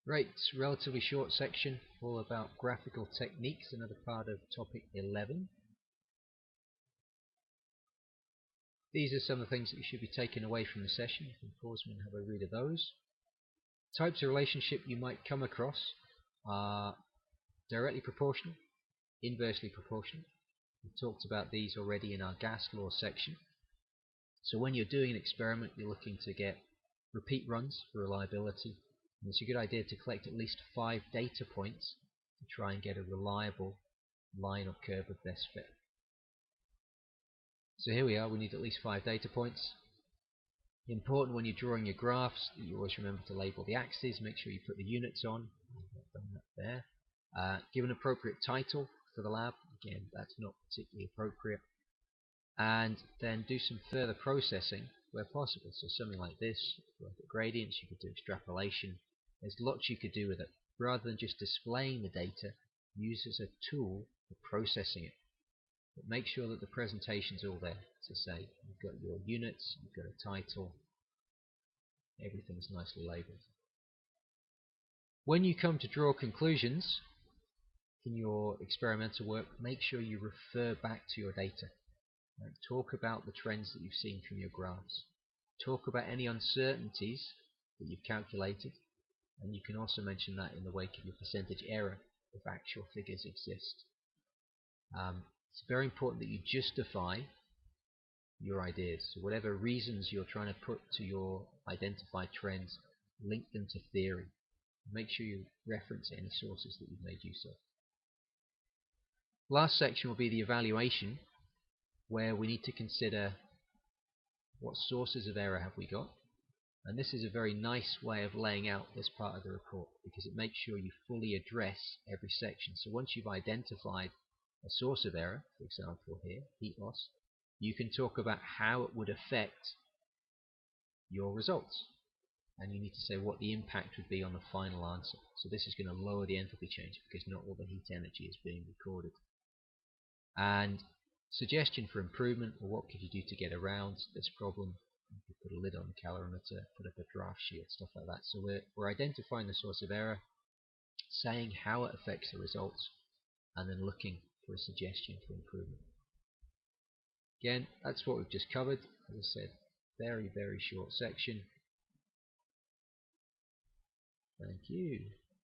Right, it's a relatively short section, all about graphical techniques, another part of topic 11. These are some of the things that you should be taking away from the session. You can pause me and have a read of those. Types of relationship you might come across are directly proportional, inversely proportional. We've talked about these already in our gas law section. So when you're doing an experiment, you're looking to get repeat runs for reliability. And it's a good idea to collect at least 5 data points to try and get a reliable line or curve of best fit. So here we are, we need at least 5 data points. Important when you're drawing your graphs that you always remember to label the axes, make sure you put the units on. I've done that there. Give an appropriate title for the lab, again that's not particularly appropriate. And then do some further processing where possible. So something like this, you could look at gradients, you could do extrapolation. There's lots you could do with it. Rather than just displaying the data, use it as a tool for processing it. But make sure that the presentation's all there. So say you've got your units, you've got a title, everything's nicely labelled. When you come to draw conclusions in your experimental work, make sure you refer back to your data. Right? Talk about the trends that you've seen from your graphs. Talk about any uncertainties that you've calculated, and you can also mention that in the wake of your percentage error if actual figures exist. It's very important that you justify your ideas. So whatever reasons you're trying to put to your identified trends, link them to theory. Make sure you reference any sources that you've made use of. Last section will be the evaluation, where we need to consider what sources of error have we got. And this is a very nice way of laying out this part of the report, because it makes sure you fully address every section. So once you've identified a source of error, for example here, heat loss, you can talk about how it would affect your results. And you need to say what the impact would be on the final answer. So this is going to lower the enthalpy change because not all the heat energy is being recorded. And suggestion for improvement, or what could you do to get around this problem? You could put a lid on the calorimeter, put up a draft shield, stuff like that. So we're identifying the source of error, saying how it affects the results, and then looking for a suggestion for improvement. Again, that's what we've just covered. As I said, very, very short section. Thank you.